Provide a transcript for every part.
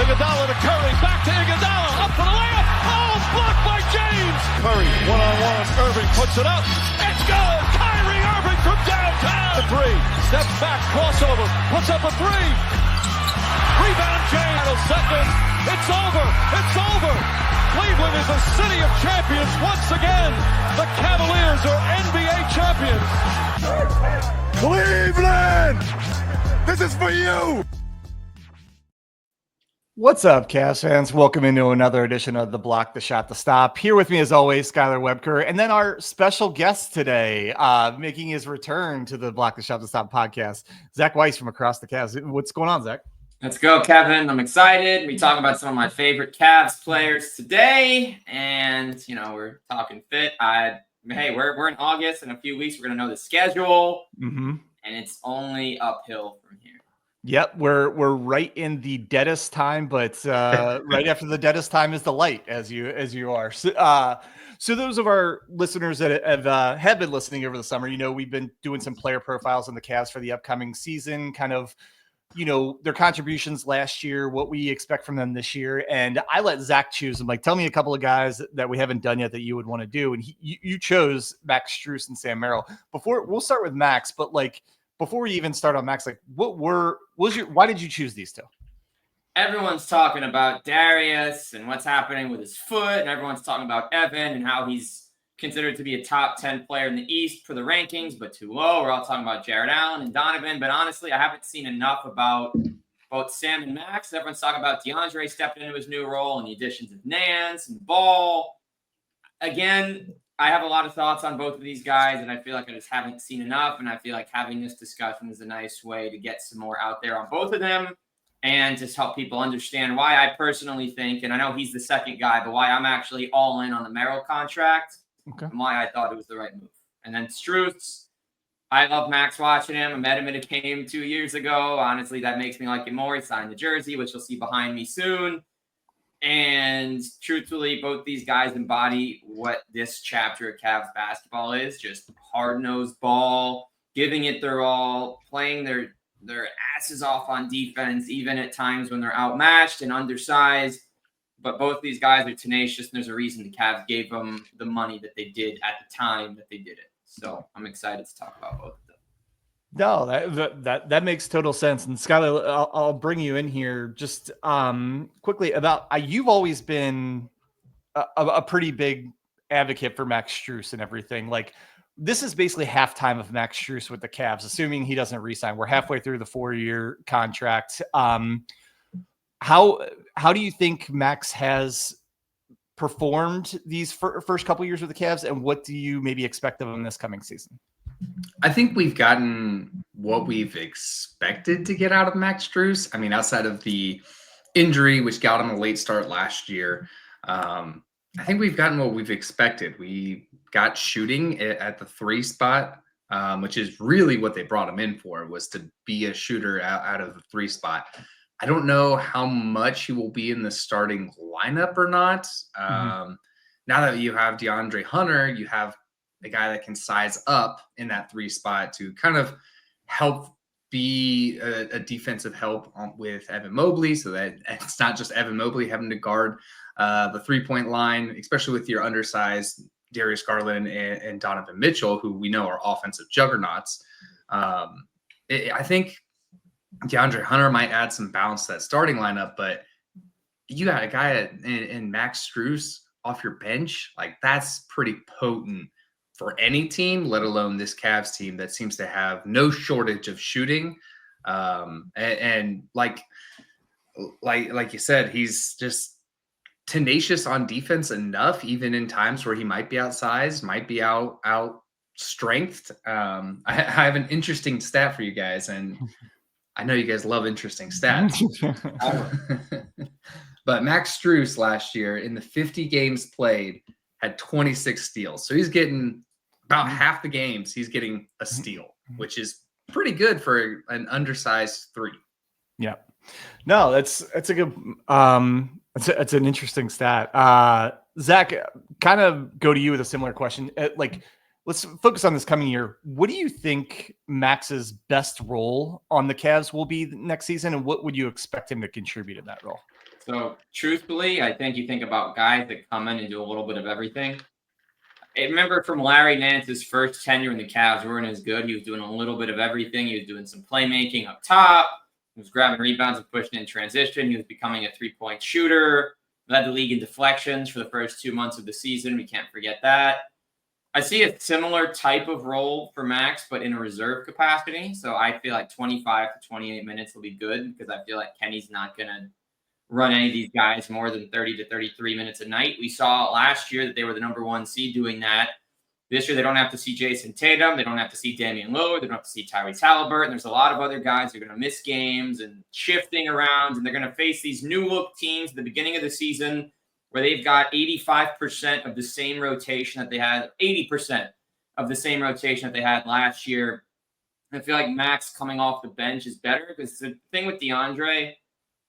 Iguodala to Curry, back to Iguodala, up for the layup. Oh, blocked by James. Curry, one-on-one. Irving puts it up. It's good. Kyrie Irving from downtown. The three, steps back, crossover, puts up a three. Rebound James. Second. It's over. It's over. Cleveland is a city of champions once again. The Cavaliers are NBA champions. Cleveland! This is for you! What's up, Cavs fans? Welcome into another edition of the Block, the Shot, the Stop. Here with me, as always, Skylar Webker, and then our special guest today, making his return to the Block, the Shot, the Stop podcast, Zach Weiss from across the Cavs. What's going on, Zach? Let's go, Kevin. I'm excited. We talk about some of my favorite Cavs players today, and we're talking fit. Hey, we're in August. In a few weeks, we're gonna know the schedule, and it's only uphill from here. Yep, we're right in the deadest time, but right after the deadest time is the light, as you are. So those of our listeners that have been listening over the summer, we've been doing some player profiles on the Cavs for the upcoming season, kind of, their contributions last year, what we expect from them this year. And I let Zach choose. I'm like, tell me a couple of guys that we haven't done yet that you would want to do. And you chose Max Strus and Sam Merrill. We'll start with Max, but before we even start on Max, why did you choose these two? Everyone's talking about Darius and what's happening with his foot, and everyone's talking about Evan and how he's considered to be a top 10 player in the East for the rankings, but too low. We're all talking about Jared Allen and Donovan, but honestly, I haven't seen enough about both Sam and Max. Everyone's talking about DeAndre stepping into his new role and the additions of Nance and Ball. Again, I have a lot of thoughts on both of these guys, and I feel like I just haven't seen enough, and I feel like having this discussion is a nice way to get some more out there on both of them and just help people understand why I personally think, and I know he's the second guy, but why I'm actually all in on the Merrill contract. Okay. And why I thought it was the right move. And then Strus, I love Max watching him. I met him at a game 2 years ago. Honestly, that makes me like him more. He signed the jersey, which you'll see behind me soon. And truthfully, both these guys embody what this chapter of Cavs basketball is. Just hard-nosed ball, giving it their all, playing their asses off on defense, even at times when they're outmatched and undersized. But both these guys are tenacious, and there's a reason the Cavs gave them the money that they did at the time that they did it. So I'm excited to talk about both of them. No, that makes total sense. And Skylar, I'll bring you in here just quickly about you've always been a pretty big advocate for Max Strus and everything. Like, this is basically halftime of Max Strus with the Cavs, assuming he doesn't re-sign. We're halfway through the 4-year contract. How do you think Max has performed these first couple years with the Cavs, and what do you maybe expect of him this coming season? I think we've gotten what we've expected to get out of Max Strus. I mean, outside of the injury, which got him a late start last year, I think we've gotten what we've expected. We got shooting at the 3 spot, which is really what they brought him in for, was to be a shooter out of the 3 spot. I don't know how much he will be in the starting lineup or not. Now that you have DeAndre Hunter, you have a guy that can size up in that 3 spot to kind of help be a defensive help with Evan Mobley, so that it's not just Evan Mobley having to guard the 3-point line, especially with your undersized Darius Garland and Donovan Mitchell, who we know are offensive juggernauts. I think DeAndre Hunter might add some balance to that starting lineup, but you got a guy in Max Strus off your bench. Like, that's pretty potent for any team, let alone this Cavs team that seems to have no shortage of shooting. And like you said, he's just tenacious on defense enough, even in times where he might be outsized, might be out strengthed. I have an interesting stat for you guys, and I know you guys love interesting stats. But Max Strus last year in the 50 games played had 26 steals. So he's getting about half the games. He's getting a steal, which is pretty good for an undersized 3. Yeah. No, that's a good, it's an interesting stat. Zach, kind of go to you with a similar question. Let's focus on this coming year. What do you think Max's best role on the Cavs will be next season, and what would you expect him to contribute in that role? So truthfully, I think you think about guys that come in and do a little bit of everything. I remember from Larry Nance's first tenure in the Cavs weren't as good. He was doing a little bit of everything. He was doing some playmaking up top. He was grabbing rebounds and pushing in transition. He was becoming a three-point shooter. Led the league in deflections for the first 2 months of the season. We can't forget that. I see a similar type of role for Max, but in a reserve capacity. So I feel like 25 to 28 minutes will be good because I feel like Kenny's not going to run any of these guys more than 30 to 33 minutes a night. We saw last year that they were the number 1 seed doing that. This year, they don't have to see Jason Tatum. They don't have to see Damian Lillard. They don't have to see Tyrese Halliburton. There's a lot of other guys that are going to miss games and shifting around, and they're going to face these new look teams at the beginning of the season where they've got 85% of the same rotation that they had, 80% of the same rotation that they had last year. I feel like Max coming off the bench is better because the thing with DeAndre,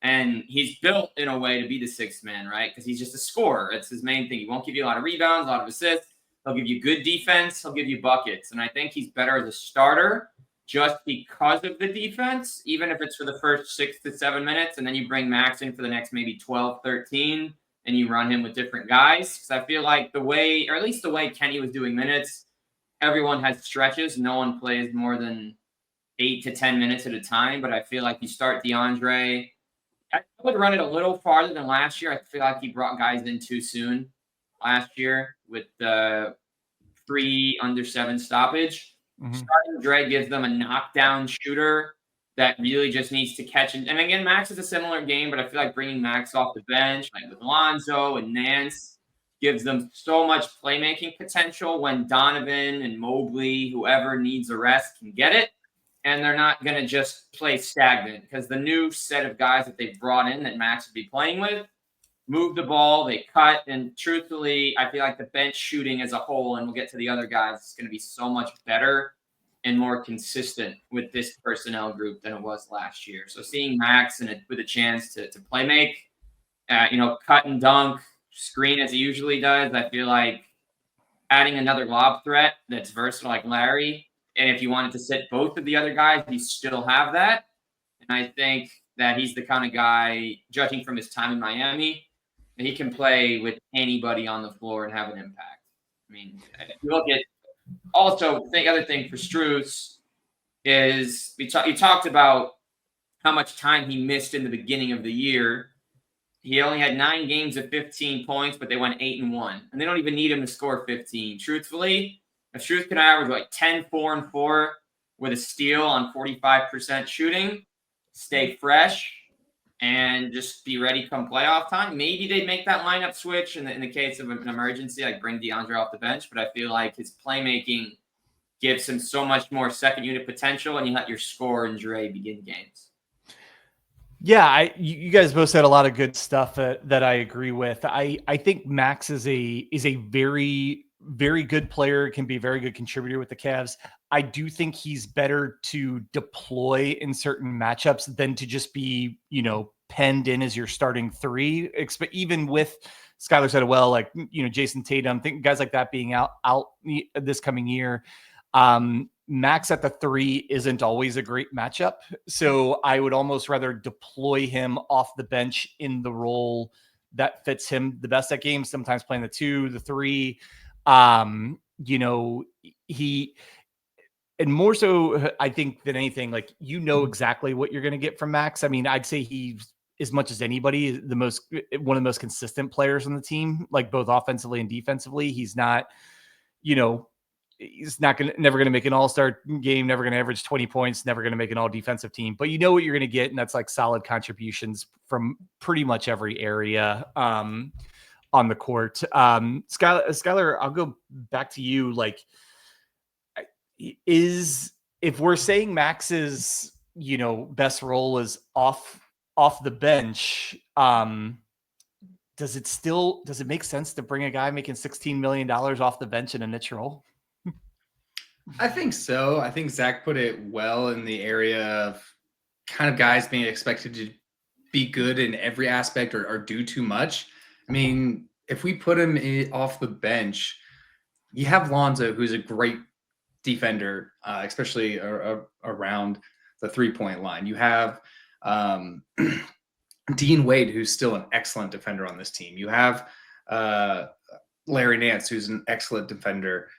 and he's built in a way to be the sixth man, right? Because he's just a scorer. It's his main thing. He won't give you a lot of rebounds, a lot of assists. He'll give you good defense. He'll give you buckets. And I think he's better as a starter just because of the defense, even if it's for the first 6 to 7 minutes. And then you bring Max in for the next maybe 12, 13, and you run him with different guys. Because I feel like the way, or at least the way Kenny was doing minutes, everyone has stretches. No one plays more than 8 to 10 minutes at a time. But I feel like you start DeAndre. I would run it a little farther than last year. I feel like he brought guys in too soon last year with the 3 under 7 stoppage. Starting Dre gives them a knockdown shooter that really just needs to catch. And again, Max is a similar game, but I feel like bringing Max off the bench, like with Lonzo and Nance, gives them so much playmaking potential when Donovan and Mobley, whoever needs a rest, can get it. And they're not going to just play stagnant because the new set of guys that they've brought in that Max would be playing with move the ball, they cut, and truthfully, I feel like the bench shooting as a whole, and we'll get to the other guys, is going to be so much better and more consistent with this personnel group than it was last year. So seeing Max with a chance to play make, cut and dunk, screen as he usually does, I feel like adding another lob threat that's versatile like Larry, and if you wanted to sit both of the other guys, you still have that. And I think that he's the kind of guy, judging from his time in Miami, that he can play with anybody on the floor and have an impact. I mean, if you look at also the other thing for Strus is you talked about how much time he missed in the beginning of the year. He only had 9 games of 15 points, but they went 8-1, and they don't even need him to score 15. Truthfully, if Strus could average like 10, 4, and 4 with a steal on 45% shooting, stay fresh, and just be ready come playoff time. Maybe they'd make that lineup switch in the case of an emergency, like bring DeAndre off the bench. But I feel like his playmaking gives him so much more second unit potential, and you let your scorer and Dre begin games. Yeah, you guys both said a lot of good stuff that I agree with. I think Max is a very, very good player, can be a very good contributor with the Cavs. I do think he's better to deploy in certain matchups than to just be, penned in as your starting 3. Even with Skylar said it well, like, Jason Tatum, think guys like that being out this coming year. Max at the 3 isn't always a great matchup. So I would almost rather deploy him off the bench in the role that fits him the best at games, sometimes playing the 2, the 3. And more so, I think, than anything, like, exactly what you're going to get from Max. I mean, I'd say he's, as much as anybody, one of the most consistent players on the team, like both offensively and defensively. He's not, he's never going to make an all-star game, never going to average 20 points, never going to make an all-defensive team. But you know what you're going to get, and that's like solid contributions from pretty much every area on the court. Skylar, I'll go back to you. Like, if we're saying Max's best role is off the bench, does it make sense to bring a guy making $16 million off the bench in a niche role? I think so. I think Zach put it well in the area of kind of guys being expected to be good in every aspect or do too much. I mean, if we put him off the bench, you have Lonzo, who's a great defender, especially around the 3-point line. You have Dean Wade, who's still an excellent defender on this team. You have Larry Nance, who's an excellent defender,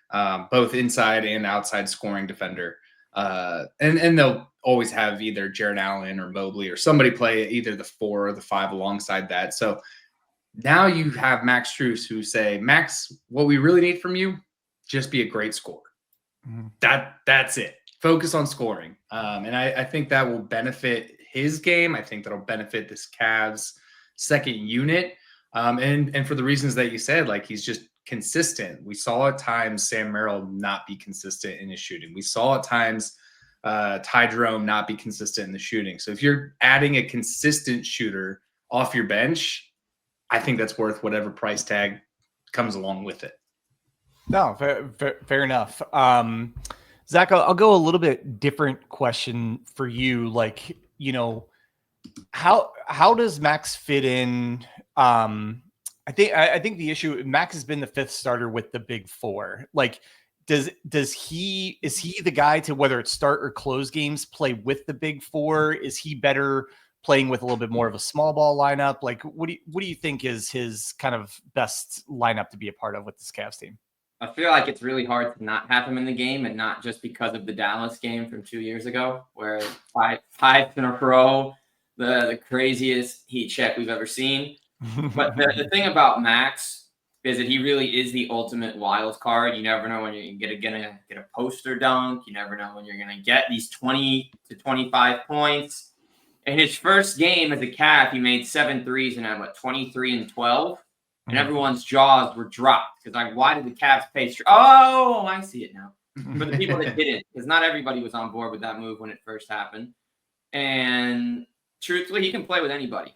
both inside and outside scoring defender. And they'll always have either Jared Allen or Mobley or somebody play either the 4 or the 5 alongside that. So now you have Max Strus who say, Max, what we really need from you, just be a great scorer. That's it. Focus on scoring. And I think that will benefit his game. I think that'll benefit this Cavs second unit. And for the reasons that you said, like, he's just consistent. We saw at times Sam Merrill not be consistent in his shooting. We saw at times Ty Jerome not be consistent in the shooting. So if you're adding a consistent shooter off your bench, I think that's worth whatever price tag comes along with it. No, fair enough. Zach, I'll go a little bit different question for you. Like, you know, how does Max fit in? I think the issue, Max has been the 5th starter with the big 4. Like, is he the guy to, whether it's start or close games, play with the big 4? Is he better playing with a little bit more of a small ball lineup? Like, what do you think is his kind of best lineup to be a part of with this Cavs team? I feel like it's really hard to not have him in the game, and not just because of the Dallas game from 2 years ago, where five in a row, the craziest heat check we've ever seen. But the thing about Max is that he really is the ultimate wild card. You never know when you're gonna get a poster dunk. You never know when you're gonna get these 20 to 25 points. In his first game as a Cav, he made 7 threes and had 23 and 12. And everyone's jaws were dropped because, like, why did the Cavs pay? Oh, I see it now. For the people that didn't, because not everybody was on board with that move when it first happened. And truthfully, he can play with anybody.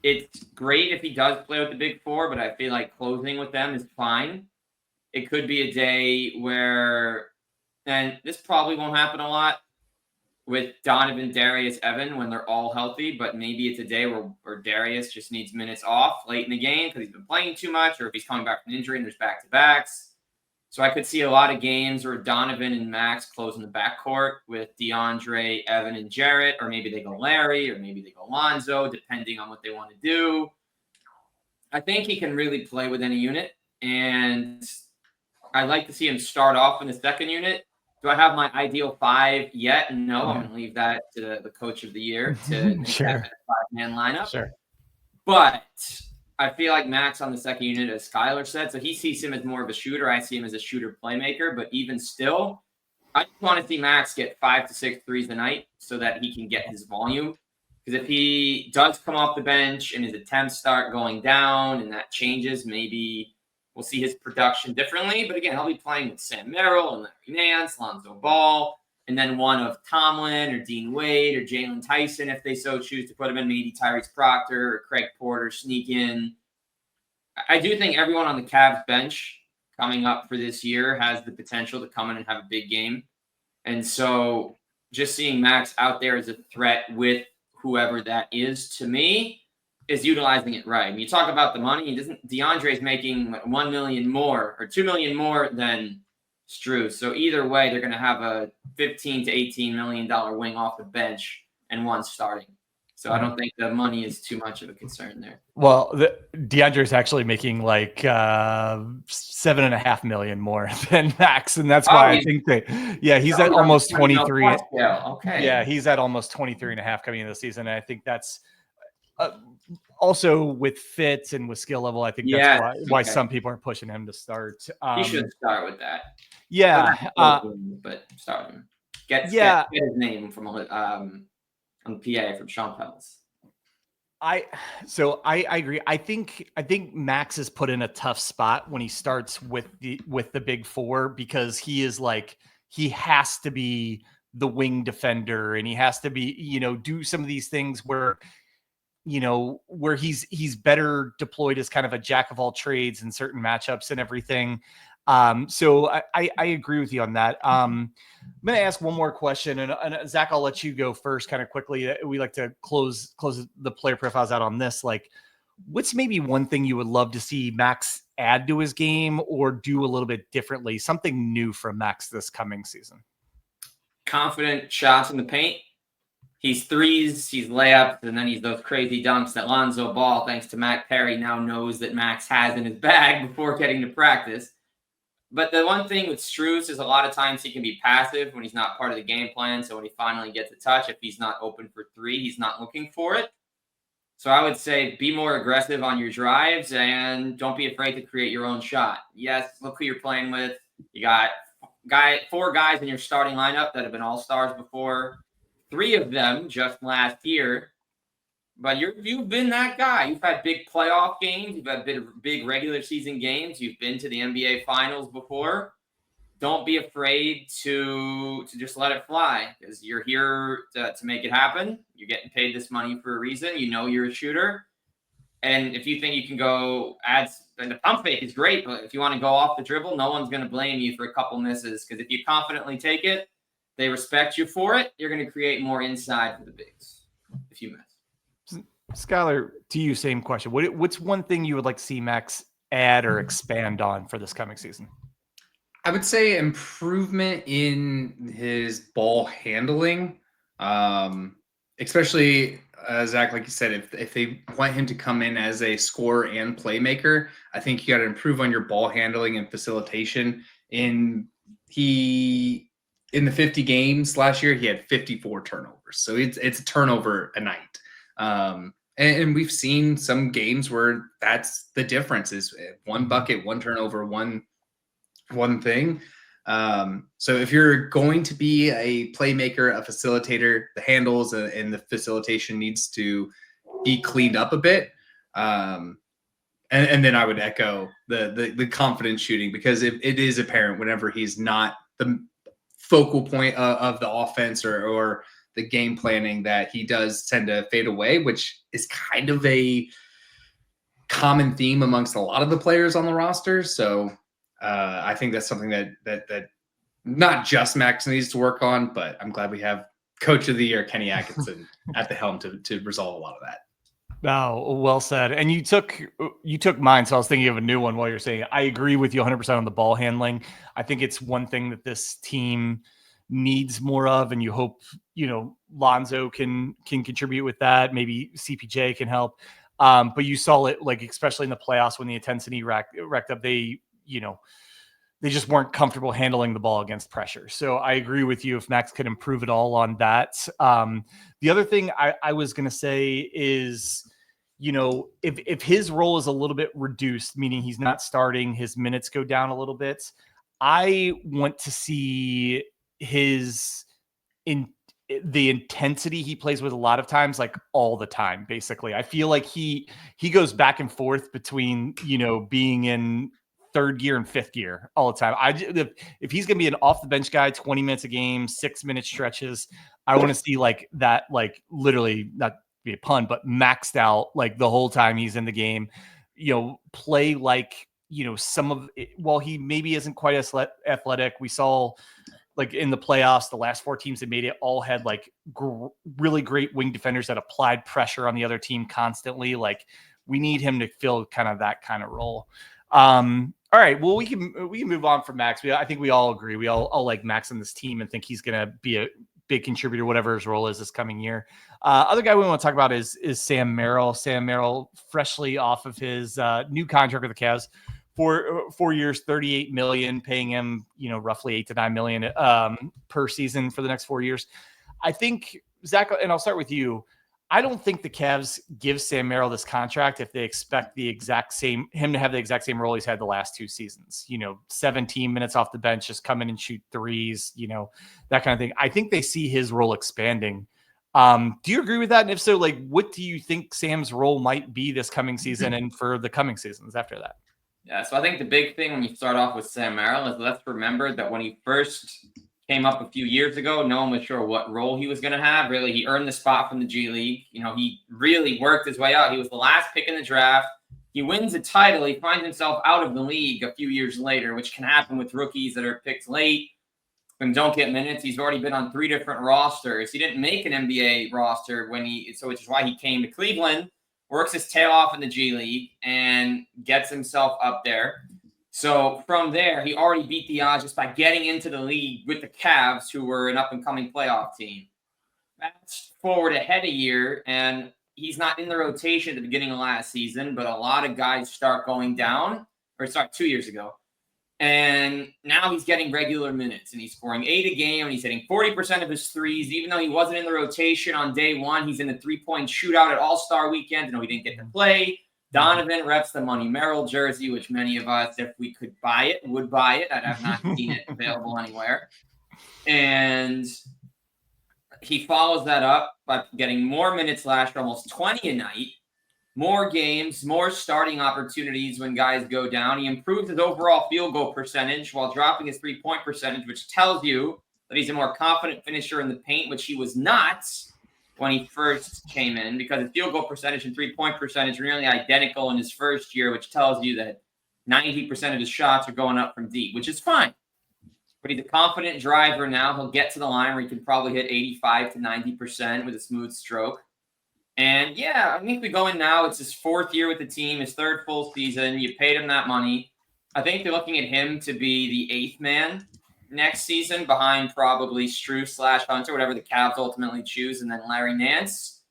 It's great if he does play with the big 4, but I feel like closing with them is fine. It could be a day where, and this probably won't happen a lot with Donovan, Darius, Evan when they're all healthy, but maybe it's a day where Darius just needs minutes off late in the game because he's been playing too much, or if he's coming back from injury and there's back-to-backs. So I could see a lot of games where Donovan and Max close in the backcourt with DeAndre, Evan, and Jarrett, or maybe they go Larry, or maybe they go Lonzo, depending on what they want to do. I think he can really play with any unit, and I'd like to see him start off in the second unit. Do I have my ideal 5 yet? No, I'm going to leave that to the coach of the year to make that a 5-man lineup. Sure. But I feel like Max on the second unit, as Skylar said, so he sees him as more of a shooter. I see him as a shooter playmaker. But even still, I just want to see Max get 5 to 6 threes a night so that he can get his volume. Because if he does come off the bench and his attempts start going down and that changes, maybe we'll see his production differently. But again, he'll be playing with Sam Merrill and Larry Nance, Lonzo Ball, and then one of Tomlin or Dean Wade or Jalen Tyson, if they so choose to put him in, maybe Tyrese Proctor or Craig Porter sneak in. I do think everyone on the Cavs bench coming up for this year has the potential to come in and have a big game. And so just seeing Max out there as a threat with whoever that is, to me, is utilizing it right. And you talk about the money. DeAndre's making $1 million more or $2 million more than Strus. So either way, they're going to have a $15 to $18 million wing off the bench and one starting. So I don't think the money is too much of a concern there. Well, DeAndre's actually making like $7.5 million more than Max, and that's why I think he's at almost 23. Okay. Yeah, he's at almost 23.5 coming into the season, and I think that's also with fit and with skill level. I think that's why some people are pushing him to start. He should start with that. Yeah, but start him. Get his name from on PA from Sean Pels. I agree. I think Max is put in a tough spot when he starts with the big 4, because he has to be the wing defender, and he has to be, do some of these things where he's better deployed as kind of a jack of all trades in certain matchups and everything. So I agree with you on that. I'm going to ask one more question, and Zach, I'll let you go first kind of quickly. We like to close the player profiles out on this. Like, what's maybe one thing you would love to see Max add to his game or do a little bit differently, something new from Max this coming season? Confident shots in the paint. He's threes, he's layups, and then he's those crazy dunks that Lonzo Ball, thanks to Matt Perry, now knows that Max has in his bag before getting to practice. But the one thing with Strus is a lot of times he can be passive when he's not part of the game plan. So when he finally gets a touch, if he's not open for three, he's not looking for it. So I would say be more aggressive on your drives and don't be afraid to create your own shot. Yes, look who you're playing with. You got 4 guys in your starting lineup that have been all-stars before. 3 of them just last year. But you've been that guy. You've had big playoff games. You've had big regular season games. You've been to the NBA Finals before. Don't be afraid to just let it fly because you're here to make it happen. You're getting paid this money for a reason. You know you're a shooter. And if you think you can go and the pump fake is great, but if you want to go off the dribble, no one's going to blame you for a couple misses because if you confidently take it, they respect you for it. You're going to create more inside for the bigs if you miss. Skylar, to you, same question. What's one thing you would like to see Max add or expand on for this coming season? I would say improvement in his ball handling, especially Zach, like you said, if they want him to come in as a scorer and playmaker, I think you got to improve on your ball handling and facilitation. In the 50 games last year, he had 54 turnovers, so it's a turnover a night. And we've seen some games where that's the difference is 1 bucket, 1 turnover, one thing. So if you're going to be a playmaker, a facilitator, the handles and the facilitation needs to be cleaned up a bit. And then I would echo the confident shooting because it is apparent whenever he's not the focal point of the offense or the game planning that he does tend to fade away, which is kind of a common theme amongst a lot of the players on the roster. So I think that's something that not just Max needs to work on, but I'm glad we have Coach of the Year Kenny Atkinson at the helm to resolve a lot of that. Oh, well said. And you took mine, so I was thinking of a new one while you're saying it. I agree with you 100% on the ball handling. I think it's one thing that this team needs more of, and you hope Lonzo can contribute with that. Maybe CPJ can help. But you saw it especially in the playoffs when the intensity racked up. They just weren't comfortable handling the ball against pressure. So I agree with you if Max could improve it all on that. The other thing I was going to say is, if his role is a little bit reduced, meaning he's not starting, his minutes go down a little bit, I want to see the intensity he plays with a lot of times, all the time, basically. I feel like he goes back and forth between, being in 3rd gear and 5th gear all the time. If he's going to be an off the bench guy, 20 minutes a game, 6-minute stretches, I want to see that, literally, not to be a pun, but maxed out, the whole time he's in the game, play some of it, while he maybe isn't quite as athletic. We saw in the playoffs, the last 4 teams that made it all had really great wing defenders that applied pressure on the other team constantly. We need him to fill kind of that kind of role. All right. Well, we can move on from Max. I think we all agree. We all like Max on this team and think he's going to be a big contributor, whatever his role is this coming year. Other guy we want to talk about is Sam Merrill. Sam Merrill, freshly off of his new contract with the Cavs. 4 years, $38 million, paying him, roughly $8 to $9 million per season for the next 4 years. I think, Zach, and I'll start with you. I don't think the Cavs give Sam Merrill this contract if they expect him to have the exact same role he's had the last 2 seasons. 17 minutes off the bench, just come in and shoot threes, that kind of thing. I think they see his role expanding. Do you agree with that? And if so, what do you think Sam's role might be this coming season and for the coming seasons after that? Yeah, so I think the big thing when you start off with Sam Merrill is let's remember that when he first came up a few years ago, no one was sure what role he was going to have. Really, he earned the spot from the G League. He really worked his way out. He was the last pick in the draft. He wins a title. He finds himself out of the league a few years later, which can happen with rookies that are picked late and don't get minutes. He's already been on 3 different rosters. He didn't make an NBA roster which is why he came to Cleveland. Works his tail off in the G League and gets himself up there. So from there, he already beat the odds just by getting into the league with the Cavs, who were an up-and-coming playoff team. fast forward ahead a year, and he's not in the rotation at the beginning of last season, but a lot of guys start going down, or start 2 years ago. And now he's getting regular minutes, and he's scoring 8 a game, and he's hitting 40% of his threes. Even though he wasn't in the rotation on day one, he's in the three-point shootout at All-Star Weekend. No, he didn't get to play. Donovan reps the Money Merrill jersey, which many of us, if we could buy it, would buy it. I have not seen it available anywhere. And he follows that up by getting more minutes last year, almost 20 a night, more games, more starting opportunities when guys go down. He improved his overall field goal percentage while dropping his three-point percentage, which tells you that he's a more confident finisher in the paint, which he was not when he first came in, because his field goal percentage and three-point percentage were nearly identical in his first year, which tells you that 90% of his shots are going up from deep, which is fine. But he's a confident driver now. He'll get to the line where he can probably hit 85 to 90% with a smooth stroke. And yeah, I think we go in now. It's his 4th year with the team, his 3rd full season. You paid him that money. I think they're looking at him to be the 8th man next season, behind probably Strus / Hunter, whatever the Cavs ultimately choose, and then Larry Nance.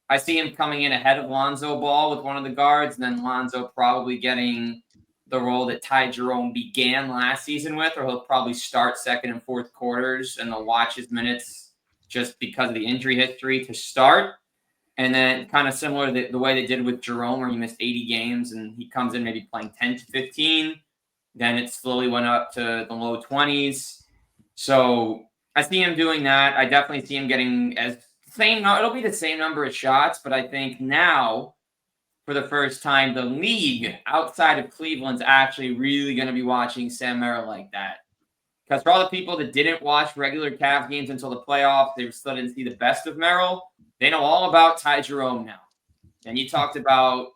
I see him coming in ahead of Lonzo Ball with one of the guards, and then Lonzo probably getting the role that Ty Jerome began last season with, or he'll probably start 2nd and 4th quarters, and they'll watch his minutes just because of the injury history to start. And then kind of similar to the way they did with Jerome, where he missed 80 games, and he comes in maybe playing 10 to 15. Then it slowly went up to the low 20s. So I see him doing that. I definitely see him getting it'll be the same number of shots, but I think now, for the first time, the league outside of Cleveland's actually really going to be watching Sam Merrill like that. Because for all the people that didn't watch regular Cavs games until the playoffs, they still didn't see the best of Merrill. They know all about Ty Jerome now. And you talked about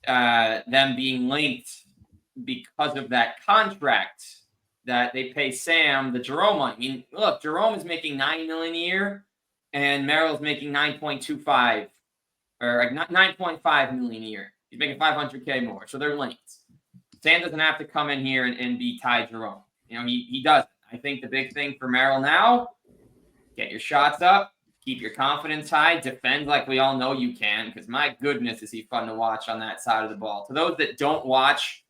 them being linked because of that contract that they pay Sam, the Jerome money. I mean, look, Jerome is making $9 million a year, and Merrill's making 9.25 or like 9.5 million a year. He's making $500K more, so they're linked. Sam doesn't have to come in here and be Ty Jerome. You know, he doesn't. I think the big thing for Merrill now, get your shots up, keep your confidence high, defend like we all know you can, because my goodness, is he fun to watch on that side of the ball. To those that don't watch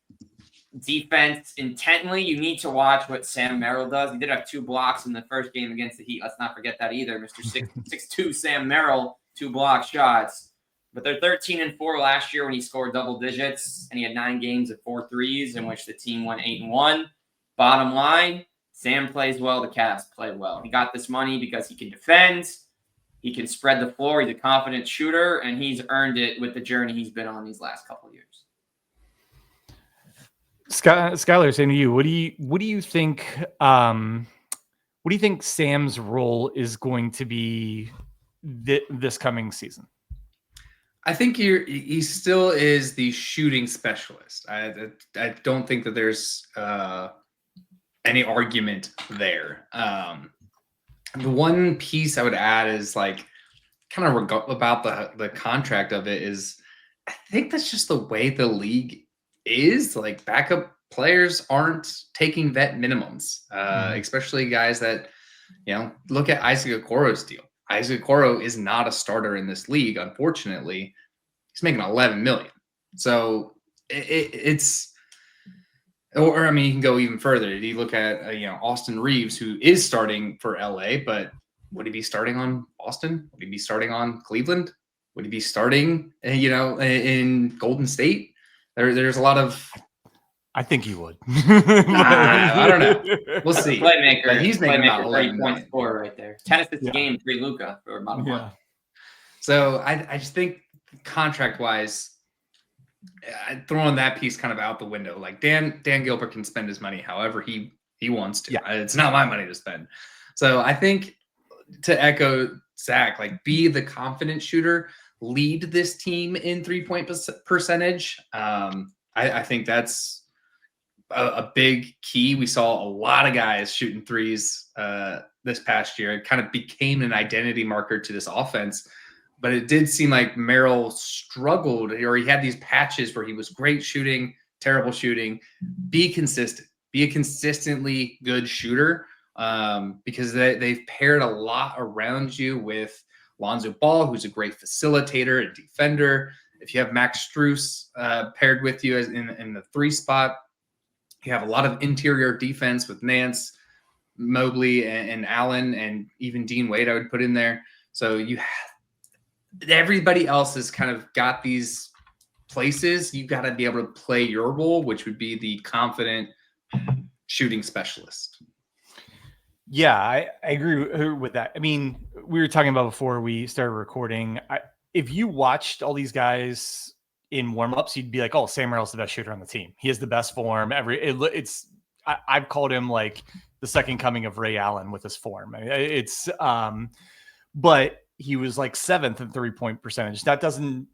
defense intently, you need to watch what Sam Merrill does. He did have 2 blocks in the first game against the Heat. Let's not forget that either. Mr. 6'2" Sam Merrill, 2 block shots. But they're 13-4 last year when he scored double digits, and he had 9 games of 4 threes in which the team went 8-1. Bottom line, Sam plays well, the Cavs play well. He got this money because he can defend, he can spread the floor, he's a confident shooter, and he's earned it with the journey he's been on these last couple of years. Skylar, same to you. What do you think? What do you think Sam's role is going to be this coming season? I think he still is the shooting specialist. I don't think that there's any argument there. The one piece I would add is like kind of about the contract of it is I think that's just the way the league is. Like backup players aren't taking vet minimums, especially guys that, you know, look at Isaac Okoro's deal. Isaac Okoro is not a starter in this league, unfortunately. He's making $11 million. So it's, or I mean, you can go even further. Did you look at Austin Reeves, who is starting for LA, but would he be starting on Boston? Would he be starting on Cleveland? Would he be starting, in Golden State? There's a lot of. I think he would. I don't know. We'll see. Playmaker. But he's making about 11 point scorer right there. 10 assists a game, 3 Luka for about a month. So I just think contract-wise, throwing that piece kind of out the window. Like Dan Gilbert can spend his money however he wants to. Yeah. It's not my money to spend. So I think, to echo Zach, like be the confident shooter, lead this team in 3-point percentage. I think that's a big key. We saw a lot of guys shooting threes this past year. It kind of became an identity marker to this offense. But it did seem like Merrill struggled, or he had these patches where he was great shooting, terrible shooting. Be consistent. Be a consistently good shooter. because they've paired a lot around you with Lonzo Ball, who's a great facilitator and defender. If you have Max Strus paired with you as in the 3 spot, you have a lot of interior defense with Nance, Mobley, and Allen, and even Dean Wade I would put in there. So you have everybody else has kind of got these places. You got to be able to play your role, which would be the confident shooting specialist. Yeah, I agree with that. I mean, we were talking about before we started recording. If you watched all these guys in warmups, you'd be like, "Oh, Sam Merrill's the best shooter on the team. He has the best form." I've called him like the second coming of Ray Allen with his form. But he was like 7th in 3-point percentage. That doesn't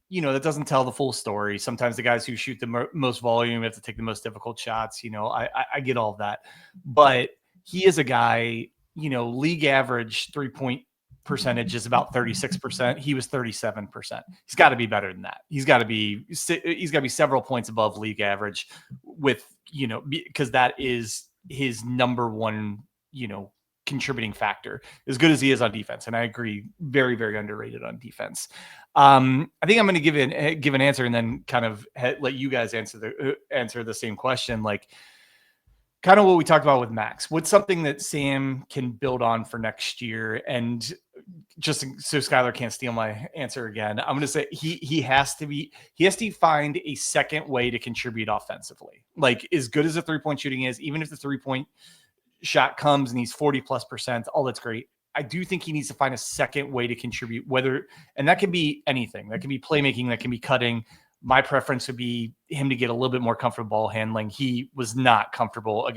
tell the full story. Sometimes the guys who shoot the most volume have to take the most difficult shots. I get all of that, but he is a guy, league average 3-point percentage is about 36%. He was 37%. He's got to be better than that. He's got to be several points above league average because that is his number one, contributing factor, as good as he is on defense. And I agree, very, very underrated on defense. I think I'm going to give an answer and then kind of let you guys answer the same question. Like, kind of what we talked about with Max. What's something that Sam can build on for next year? And just so Skylar can't steal my answer again, I'm going to say he has to find a second way to contribute offensively. Like, as good as the 3-point shooting is, even if the 3-point shot comes and he's 40+%, all that's great. I do think he needs to find a second way to contribute, and that can be anything. That can be playmaking, that can be cutting. My preference would be him to get a little bit more comfortable ball handling. He was not comfortable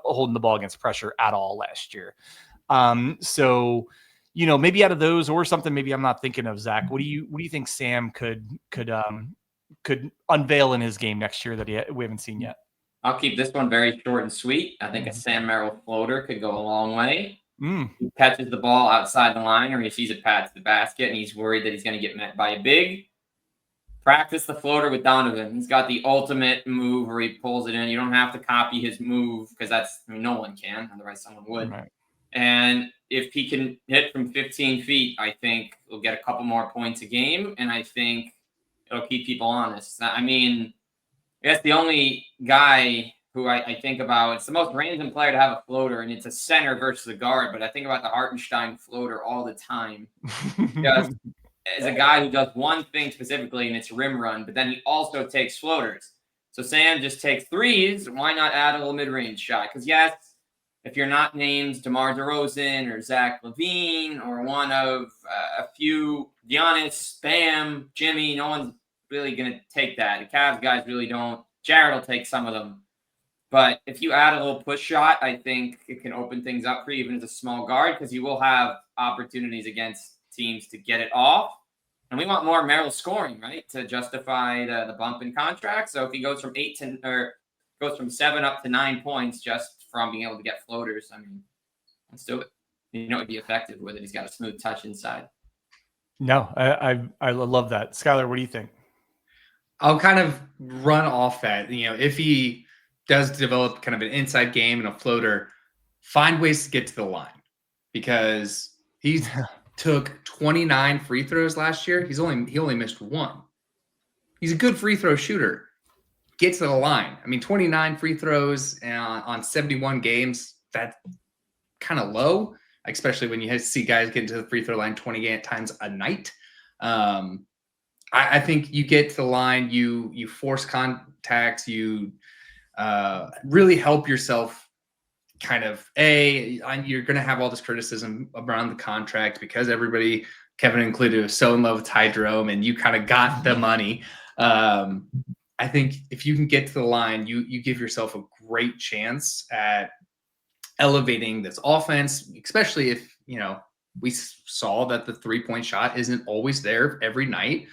holding the ball against pressure at all last year. So, maybe out of those or something, maybe I'm not thinking of, Zach. What do you think Sam could unveil in his game next year that we haven't seen yet? I'll keep this one very short and sweet. I think a Sam Merrill floater could go a long way. He catches the ball outside the line, or he sees it pass to the basket, and he's worried that he's going to get met by a big. Practice the floater with Donovan. He's got the ultimate move where he pulls it in. You don't have to copy his move because no one can. Otherwise, someone would. Right. And if he can hit from 15 feet, I think he'll get a couple more points a game, and I think it'll keep people honest. I mean, that's the only guy who I think about. It's the most random player to have a floater, and it's a center versus a guard. But I think about the Hartenstein floater all the time. Because as a guy who does one thing specifically, and it's rim run, but then he also takes floaters. So Sam just takes threes. Why not add a little mid-range shot? Because yes, if you're not named DeMar DeRozan or Zach LaVine or one of a few Giannis, Bam, Jimmy, no one's really going to take that. The Cavs guys really don't. Jared will take some of them. But if you add a little push shot, I think it can open things up for you even as a small guard, because you will have opportunities against teams to get it off. And we want more Merrill scoring, right, to justify the bump in contract. So if he goes from 7 up to 9 points just from being able to get floaters, I mean, let's do it. It'd be effective with it. He's got a smooth touch inside. No, I love that. Skylar, what do you think? I'll kind of run off that. If he does develop kind of an inside game and a floater, find ways to get to the line, because he's took 29 free throws last year. He only missed 1. He's a good free throw shooter. Get to the line. I mean, 29 free throws on 71 games, that's kind of low, especially when you see guys get into the free throw line 28 times a night. I think you get to the line, you force contacts, you really help yourself. Kind of you're going to have all this criticism around the contract because everybody, Kevin included, was so in love with Ty Jerome, and you kind of got the money. I think if you can get to the line, you give yourself a great chance at elevating this offense, especially if, we saw that the 3-point shot isn't always there every night.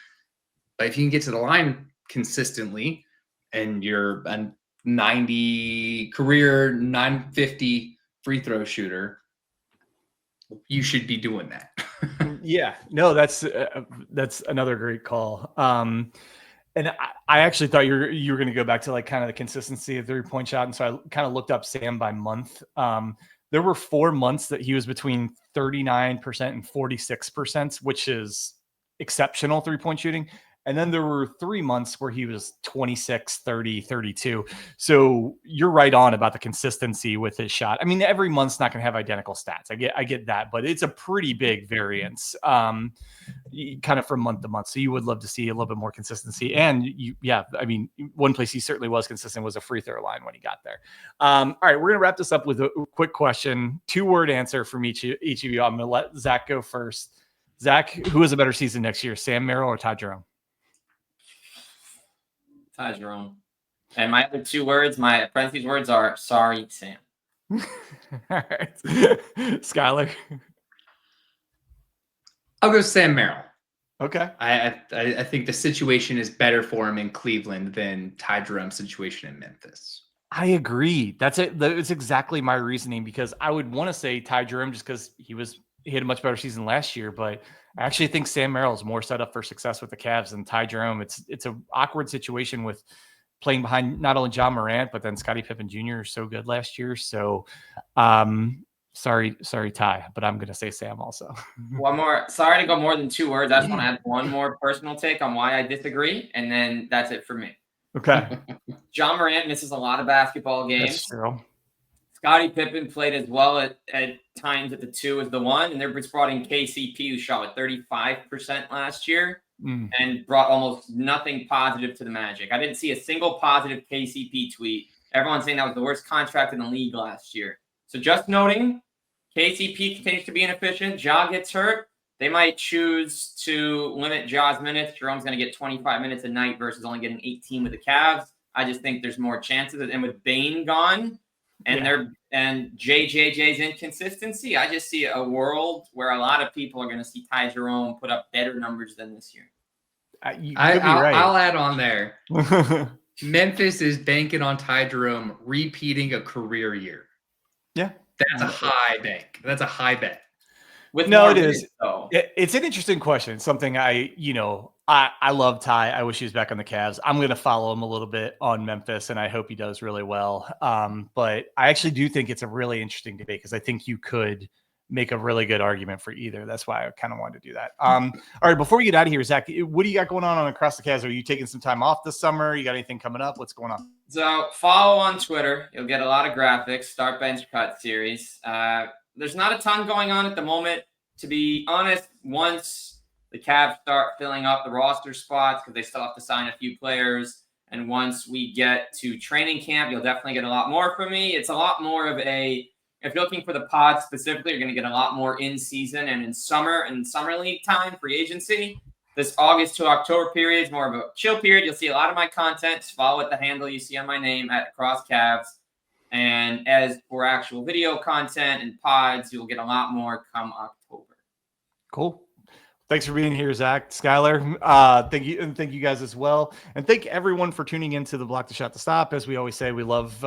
But if you can get to the line consistently and you're a 90 career 950 free throw shooter, you should be doing that. Yeah, no, that's another great call. And I actually thought you were going to go back to like kind of the consistency of the 3-point shot. And so I kind of looked up Sam by month. there were 4 months that he was between 39% and 46%, which is exceptional 3-point shooting. And then there were 3 months where he was 26, 30, 32. So you're right on about the consistency with his shot. I mean, every month's not going to have identical stats. I get that, but it's a pretty big variance, kind of from month to month. So you would love to see a little bit more consistency. And I mean, one place he certainly was consistent was a free throw line when he got there. All right, we're going to wrap this up with a quick question, 2-word answer from each of you. I'm going to let Zach go first. Zach, who has a better season next year, Sam Merrill or Ty Jerome? Ty Jerome. And my other 2 words, my parentheses words are sorry, Sam. All right. Skylar. I'll go Sam Merrill. Okay. I think the situation is better for him in Cleveland than Ty Jerome's situation in Memphis. I agree. That's it. That's exactly my reasoning, because I would want to say Ty Jerome just because he had a much better season last year, but I actually think Sam Merrill is more set up for success with the Cavs than Ty Jerome. It's an awkward situation with playing behind not only John Morant, but then Scottie Pippen Jr. is so good last year. So sorry, Ty, but I'm going to say Sam also. One more. Sorry to go more than 2 words. I just want to add one more personal take on why I disagree, and then that's it for me. Okay. John Morant misses a lot of basketball games. That's true. Scottie Pippen played as well at times at the 2 as the 1, and they're just brought in KCP, who shot at 35% last year and brought almost nothing positive to the Magic. I didn't see a single positive KCP tweet. Everyone's saying that was the worst contract in the league last year. So just noting, KCP continues to be inefficient. Ja gets hurt. They might choose to limit Ja's minutes. Jerome's going to get 25 minutes a night versus only getting 18 with the Cavs. I just think there's more chances. And with Bane gone, and JJ's inconsistency, I just see a world where a lot of people are going to see Ty Jerome put up better numbers than this year. I'll add on there. Memphis is banking on Ty Jerome repeating a career year. Yeah. That's a high bank. That's a high bet. It is. It's an interesting question. It's something I love Ty. I wish he was back on the Cavs. I'm going to follow him a little bit on Memphis, and I hope he does really well. But I actually do think it's a really interesting debate, because I think you could make a really good argument for either. That's why I kind of wanted to do that. All right, before we get out of here, Zach, what do you got going on across the Cavs? Are you taking some time off this summer? You got anything coming up? What's going on? So follow on Twitter. You'll get a lot of graphics. Start Bench Cut series. There's not a ton going on at the moment. To be honest, once the Cavs start filling up the roster spots, because they still have to sign a few players, and once we get to training camp, you'll definitely get a lot more from me. It's a lot more of if you're looking for the pod specifically, you're going to get a lot more in season and in summer league time, free agency. This August to October period is more of a chill period. You'll see a lot of my content. Just follow at the handle you see on my name at Cross Cavs. And as for actual video content and pods, you'll get a lot more come October. Cool. Thanks for being here, Zach, Skylar. Thank you, and thank you guys as well. And thank everyone for tuning into the Block the Shot to Stop. As we always say, we love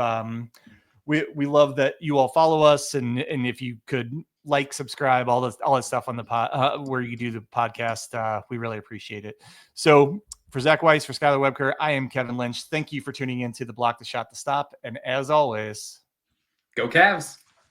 we love that you all follow us, and if you could like, subscribe, all that stuff on the pod where you do the podcast, we really appreciate it. So for Zach Weiss, for Skylar Webker, I am Kevin Lynch. Thank you for tuning into the Block the Shot to Stop, and as always, go Cavs.